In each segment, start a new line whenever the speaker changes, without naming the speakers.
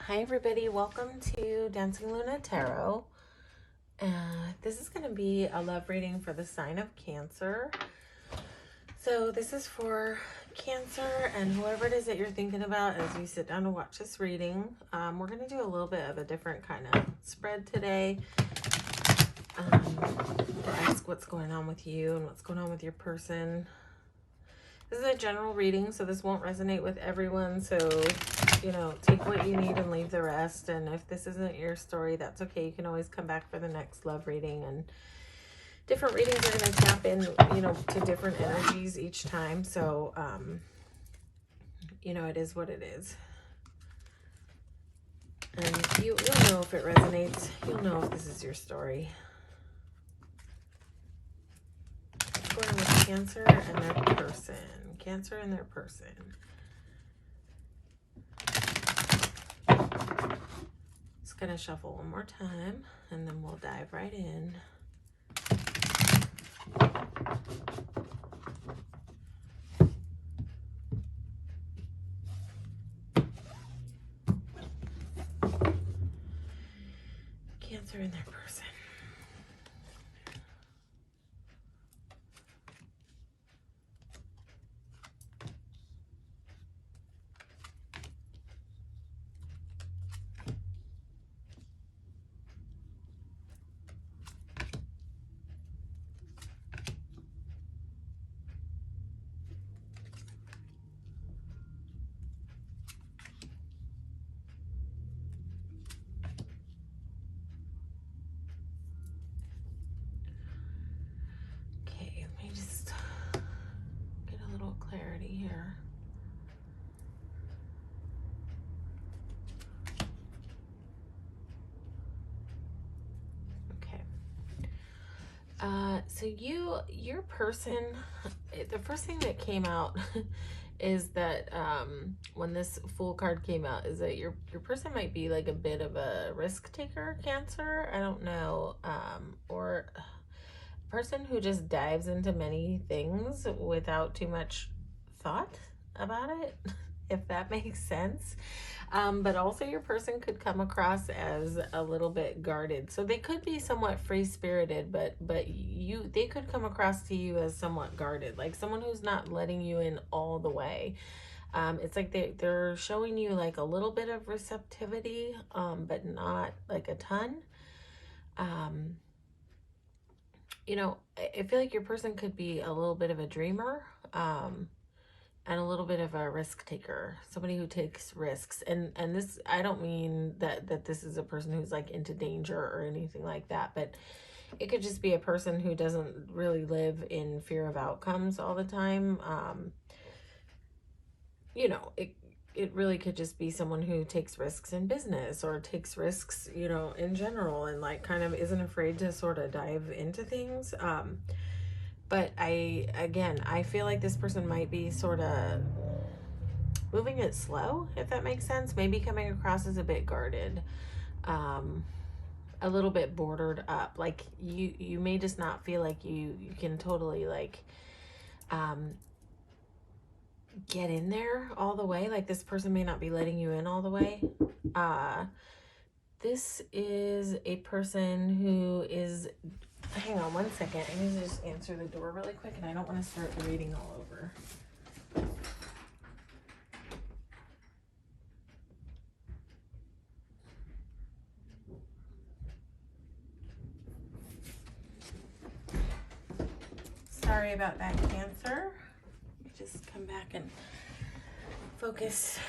Hi everybody, welcome to Dancingluna Tarot. This is going to be a love reading for the sign of Cancer. So this is for Cancer and whoever it is that you're thinking about as you sit down to watch this reading. We're going to do a little bit of a different kind of spread today. To ask what's going on with you and what's going on with your person. This is a general reading, so this won't resonate with everyone. So, you know, take what you need and leave the rest. And if this isn't your story, that's okay. You can always come back for the next love reading. And different readings are going to tap in, you know, to different energies each time. So, you know, it is what it is. And you'll know if it resonates. You'll know if this is your story. Going with Cancer and their person. Cancer and their person. Just gonna shuffle one more time and then we'll dive right in. Cancer and their person. Clarity here. Okay. So your person, the first thing that came out is that when this Fool card came out is that your person might be like a bit of a risk taker, Cancer. I don't know, or a person who just dives into many things without too much thought about it, if that makes sense. But also your person could come across as a little bit guarded. So they could be somewhat free-spirited, but they could come across to you as somewhat guarded, like someone who's not letting you in all the way. It's like they're showing you like a little bit of receptivity, but not like a ton. You know, I feel like your person could be a little bit of a dreamer, and a little bit of a risk taker, somebody who takes risks. And this, I don't mean that this is a person who's like into danger or anything like that, but it could just be a person who doesn't really live in fear of outcomes all the time. You know, it really could just be someone who takes risks in business or takes risks, you know, in general, and like kind of isn't afraid to sort of dive into things. But I feel like this person might be sort of moving it slow, if that makes sense. Maybe coming across as a bit guarded, a little bit bordered up. Like you may just not feel like you can totally like get in there all the way. Like this person may not be letting you in all the way. This is a person who is, hang on one second, I need to just answer the door really quick and I don't want to start the reading all over. Sorry about that, Cancer. Let me just come back and focus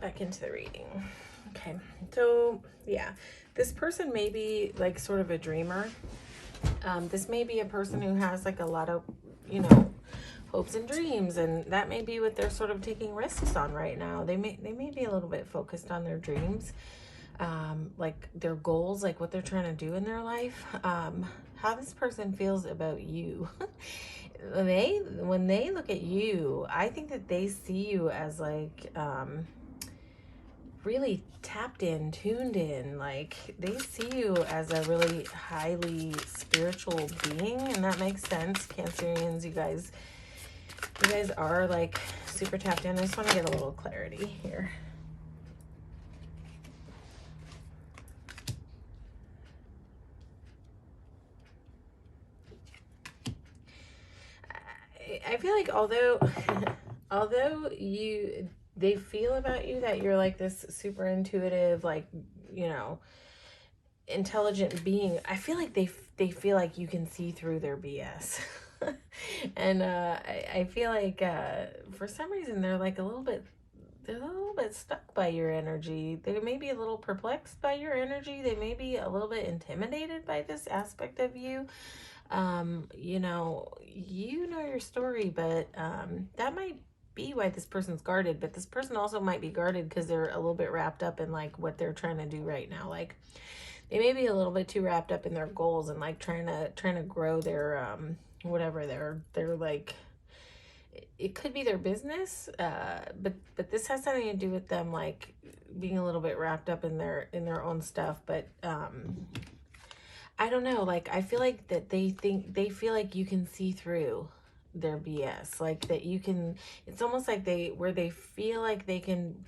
back into the reading. Okay, so yeah, this person may be like sort of a dreamer. This may be a person who has like a lot of, you know, hopes and dreams, and that may be what they're sort of taking risks on right now. They may be a little bit focused on their dreams, like their goals, like what they're trying to do in their life. How this person feels about you. When they look at you, I think that they see you as like really tapped in, tuned in. Like they see you as a really highly spiritual being, and that makes sense. Cancerians, you guys are like super tapped in. I just want to get a little clarity here. I feel like although they feel about you that you're like this super intuitive, like, you know, intelligent being, I feel like they feel like you can see through their BS. And I feel like for some reason they're a little bit stuck by your energy. They may be a little perplexed by your energy. They may be a little bit intimidated by this aspect of you. You know your story, but that might be why this person's guarded. But this person also might be guarded because they're a little bit wrapped up in like what they're trying to do right now. Like they may be a little bit too wrapped up in their goals and like trying to grow their whatever they're like, it could be their business, but this has something to do with them like being a little bit wrapped up in their own stuff. But I don't know, like I feel like that they feel like you can see through their BS, like that you can. It's almost like they feel like they can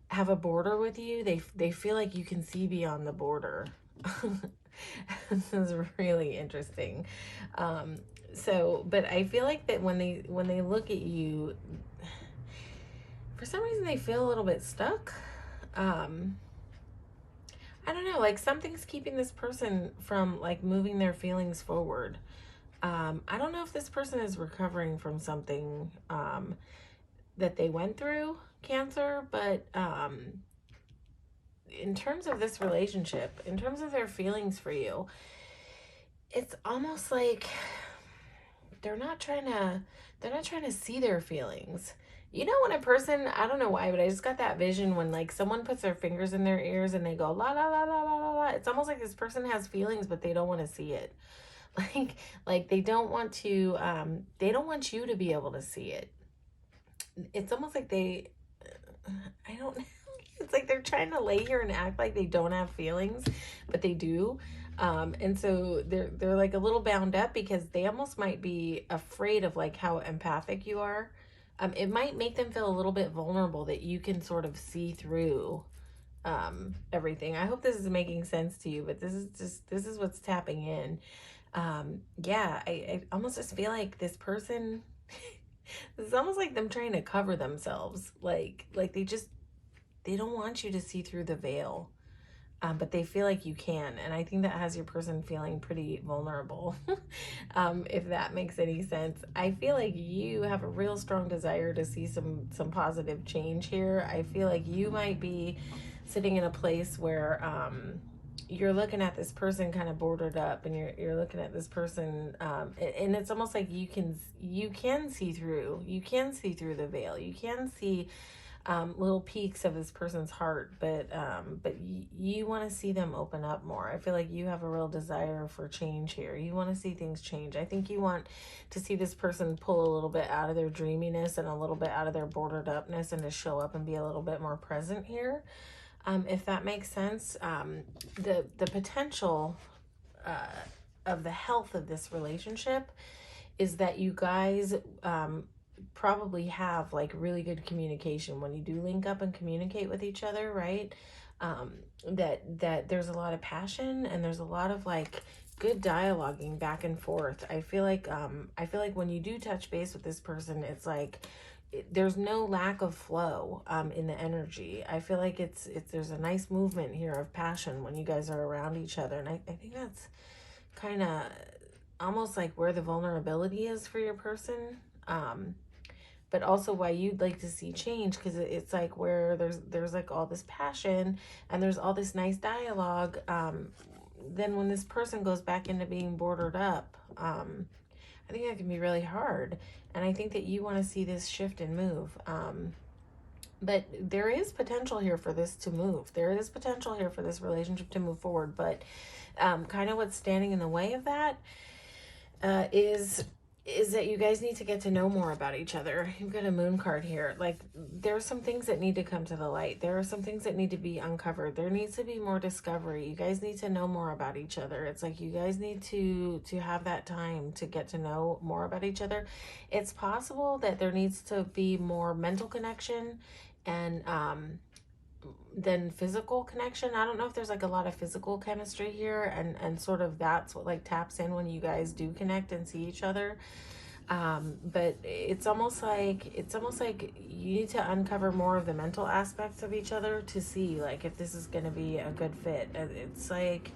have a border with you. They feel like you can see beyond the border. This is really interesting. But I feel like that when they look at you, for some reason they feel a little bit stuck. I don't know, like something's keeping this person from like moving their feelings forward. I don't know if this person is recovering from something that they went through, Cancer, but in terms of this relationship, in terms of their feelings for you, it's almost like they're not trying to see their feelings. You know, when a person, I don't know why, but I just got that vision when like someone puts their fingers in their ears and they go la la la la la la la. It's almost like this person has feelings, but they don't want to see it. Like they don't want you to be able to see it. It's almost like I don't know. It's like they're trying to lay here and act like they don't have feelings, but they do. And so they're like a little bound up because they almost might be afraid of like how empathic you are. It might make them feel a little bit vulnerable that you can sort of see through everything. I hope this is making sense to you, but this is what's tapping in. Yeah, I almost just feel like this person, it's almost like them trying to cover themselves. Like they don't want you to see through the veil. But they feel like you can, and I think that has your person feeling pretty vulnerable. If that makes any sense. I feel like you have a real strong desire to see some positive change here. I feel like you might be sitting in a place where you're looking at this person kind of bordered up, and you're looking at this person, and it's almost like you can see through the veil. You can see little peaks of this person's heart, but you want to see them open up more. I feel like you have a real desire for change here. You want to see things change. I think you want to see this person pull a little bit out of their dreaminess and a little bit out of their bordered upness and to show up and be a little bit more present here. If that makes sense. The potential of the health of this relationship is that you guys probably have like really good communication when you do link up and communicate with each other, right? That there's a lot of passion and there's a lot of like good dialoguing back and forth. I feel like when you do touch base with this person, it's like there's no lack of flow in the energy. I feel like it's there's a nice movement here of passion when you guys are around each other, and I think that's kind of almost like where the vulnerability is for your person. But also why you'd like to see change, because it's like where there's like all this passion and there's all this nice dialogue. Then when this person goes back into being bordered up, I think that can be really hard. And I think that you want to see this shift and move. But there is potential here for this to move. There is potential here for this relationship to move forward. But kind of what's standing in the way of that is that you guys need to get to know more about each other. You've got a moon card here. Like there are some things that need to come to the light. There are some things that need to be uncovered. There needs to be more discovery. You guys need to know more about each other. It's like you guys need to have that time to get to know more about each other. It's possible that there needs to be more mental connection and than physical connection. I don't know if there's like a lot of physical chemistry here, and sort of that's what like taps in when you guys do connect and see each other. But it's almost like you need to uncover more of the mental aspects of each other to see like if this is going to be a good fit. It's like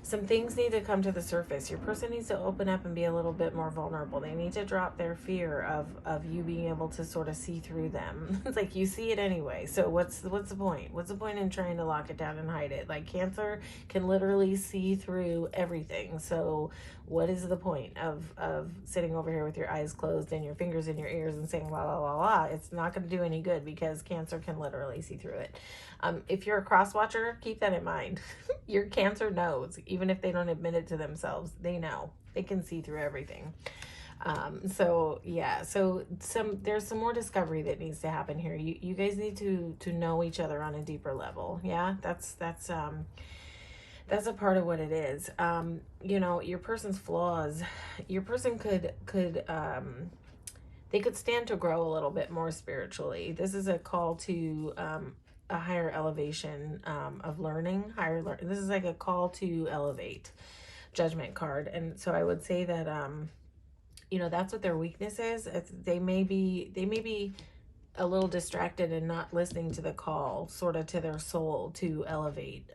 some things need to come to the surface. Your person needs to open up and be a little bit more vulnerable. They need to drop their fear of you being able to sort of see through them. It's like you see it anyway. So what's the point? What's the point in trying to lock it down and hide it? Like Cancer can literally see through everything. So what is the point of sitting over here with your eyes closed and your fingers in your ears and saying la la la la? It's not going to do any good because Cancer can literally see through it. If you're a cross watcher, keep that in mind. Your Cancer knows, even if they don't admit it to themselves, they know. They can see through everything. So yeah, so there's some more discovery that needs to happen here. You guys need to know each other on a deeper level. Yeah, that's a part of what it is. You know, your person's flaws. Your person could they could stand to grow a little bit more spiritually. This is a call to a higher elevation of learning. This is like a call to elevate. Judgment card, and so I would say that you know, that's what their weakness is. They may be a little distracted and not listening to the call, sort of to their soul to elevate.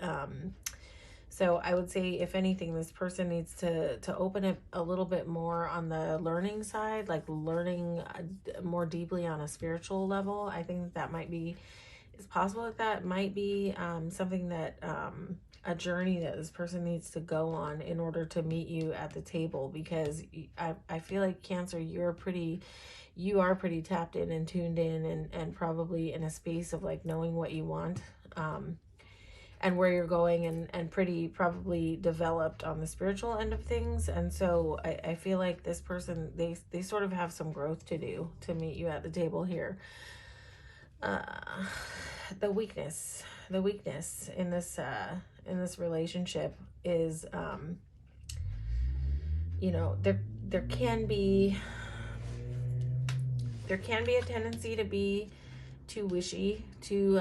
So I would say, if anything, this person needs to open it a little bit more on the learning side, like learning more deeply on a spiritual level. I think that might be, it's possible that that might be something that a journey that this person needs to go on in order to meet you at the table, because I feel like Cancer, you are pretty tapped in and tuned in and probably in a space of like knowing what you want. And where you're going, and pretty probably developed on the spiritual end of things. And so I feel like this person, they sort of have some growth to do to meet you at the table here. The weakness in this relationship is, you know, there can be a tendency to be too wishy, too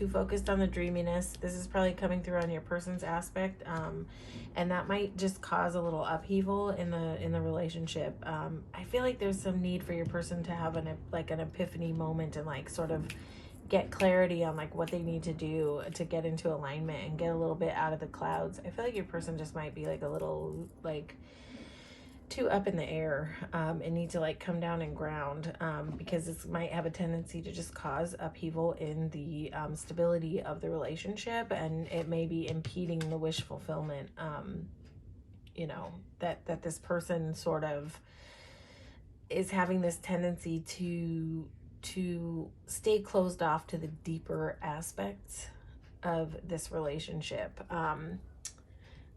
focused on the dreaminess. This is probably coming through on your person's aspect, and that might just cause a little upheaval in the relationship. I feel like there's some need for your person to have an epiphany moment and like sort of get clarity on like what they need to do to get into alignment and get a little bit out of the clouds. I feel like your person just might be like a little like too up in the air, and need to like come down and ground, because this might have a tendency to just cause upheaval in the stability of the relationship, and it may be impeding the wish fulfillment, you know, that this person sort of is having this tendency to stay closed off to the deeper aspects of this relationship.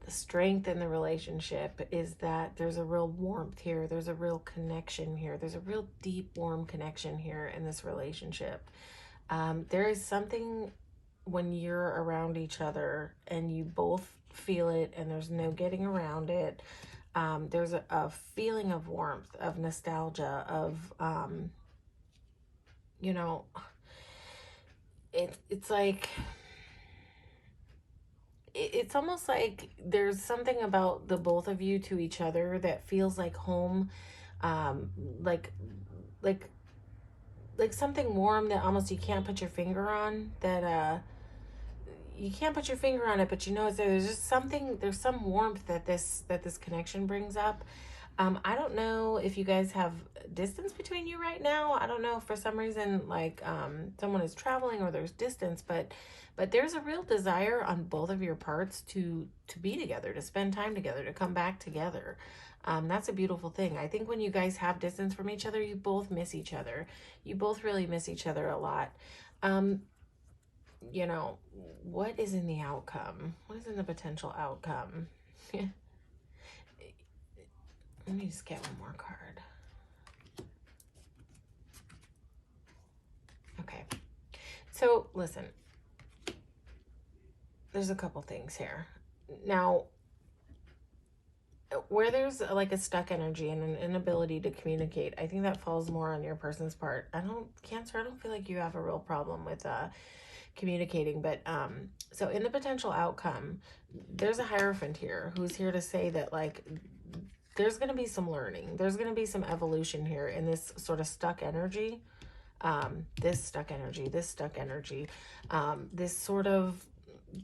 The strength in the relationship is that there's a real warmth here. There's a real connection here. There's a real deep, warm connection here in this relationship. There is something when you're around each other and you both feel it and there's no getting around it. There's a feeling of warmth, of nostalgia, of, you know, it's like, it's almost like there's something about the both of you to each other that feels like home, like like something warm that almost you can't put your finger on, that you can't put your finger on it, but you know there's just something, there's some warmth that this connection brings up. I don't know if you guys have distance between you right now. I don't know if for some reason like someone is traveling or there's distance, but there's a real desire on both of your parts to be together, to spend time together, to come back together. That's a beautiful thing. I think when you guys have distance from each other, you both miss each other. You both really miss each other a lot. You know, what is in the outcome? What is in the potential outcome? Let me just get one more card. Okay. So, listen. There's a couple things here. Now, where there's like a stuck energy and an inability to communicate, I think that falls more on your person's part. Cancer, I don't feel like you have a real problem with communicating, but so in the potential outcome, there's a Hierophant here who's here to say that like there's going to be some learning. There's going to be some evolution here in this sort of stuck energy. This stuck energy, this sort of,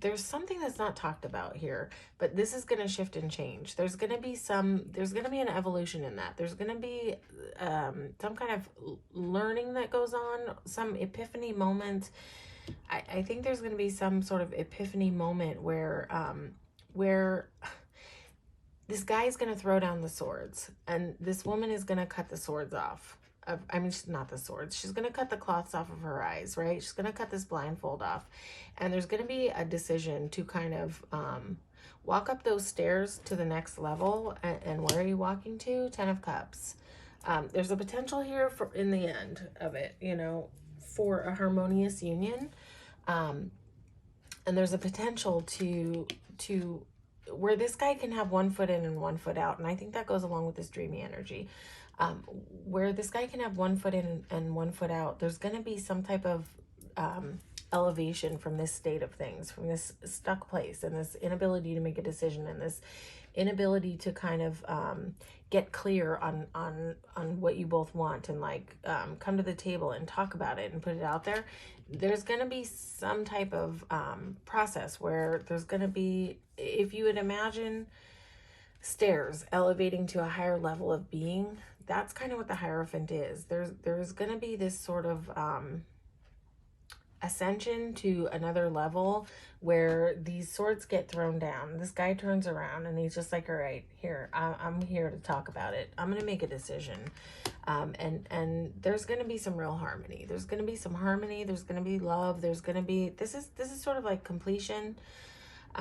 there's something that's not talked about here, but this is going to shift and change. There's going to be an evolution in that. There's going to be some kind of learning that goes on, some epiphany moment. I think there's going to be some sort of epiphany moment where this guy is going to throw down the swords and this woman is going to cut the swords off. I mean, not the swords. She's going to cut the cloths off of her eyes, right? She's going to cut this blindfold off. And there's going to be a decision to kind of walk up those stairs to the next level. And where are you walking to? 10 of Cups. There's a potential here for, in the end of it, you know, for a harmonious union. And there's a potential to where this guy can have one foot in and one foot out. And I think that goes along with this dreamy energy. Where this guy can have one foot in and one foot out, there's going to be some type of elevation from this state of things, from this stuck place and this inability to make a decision and this inability to kind of get clear on what you both want and like come to the table and talk about it and put it out there. There's going to be some type of process where there's going to be, if you would imagine stairs elevating to a higher level of being, that's kind of what the Hierophant is. There's going to be this sort of ascension to another level where these swords get thrown down. This guy turns around and he's just like, all right, here, I'm here to talk about it. I'm going to make a decision. And there's going to be some real harmony. There's going to be some harmony. There's going to be love. There's going to be, this is sort of like completion.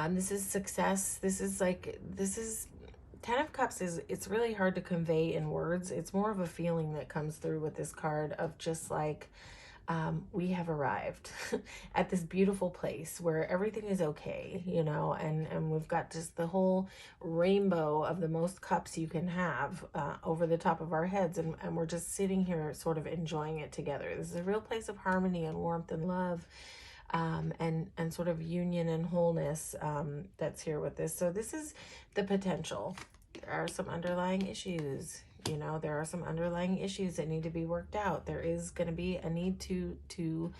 This is success. This is 10 of Cups it's really hard to convey in words. It's more of a feeling that comes through with this card of just like, we have arrived at this beautiful place where everything is okay, you know, and we've got just the whole rainbow of the most cups you can have over the top of our heads. And we're just sitting here sort of enjoying it together. This is a real place of harmony and warmth and love. And sort of union and wholeness that's here with this. So this is the potential. There are some underlying issues, you know, there are some underlying issues that need to be worked out. There is going to be a need to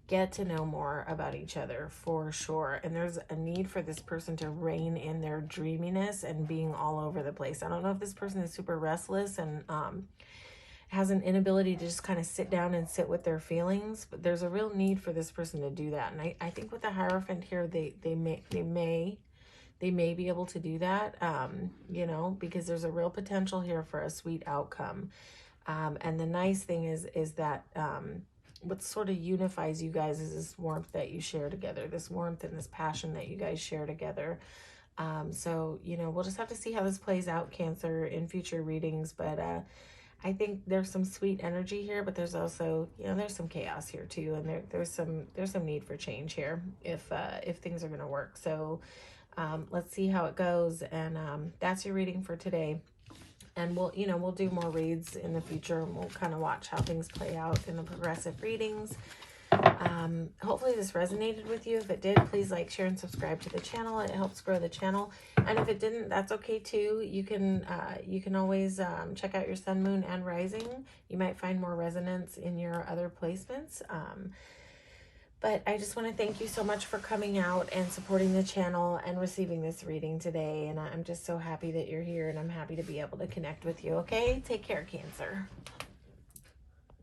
get to know more about each other for sure. And there's a need for this person to rein in their dreaminess and being all over the place. I don't know if this person is super restless and has an inability to just kind of sit down and sit with their feelings, but there's a real need for this person to do that. And I think with the Hierophant here, they may be able to do that, you know, because there's a real potential here for a sweet outcome. And the nice thing is that what sort of unifies you guys is this warmth that you share together, this warmth and this passion that you guys share together. So, you know, we'll just have to see how this plays out, Cancer, in future readings. But I think there's some sweet energy here, but there's also, you know, there's some chaos here too. And there's some need for change here if things are going to work. So let's see how it goes. And that's your reading for today. And we'll do more reads in the future, and we'll kind of watch how things play out in the progressive readings. Hopefully this resonated with you. If it did, please like, share, and subscribe to the channel. It helps grow the channel. And if it didn't, that's okay too. You can always check out your sun, moon, and rising. You might find more resonance in your other placements. But I just want to thank you so much for coming out and supporting the channel and receiving this reading today. And I'm just so happy that you're here, and I'm happy to be able to connect with you. Okay, take care, Cancer.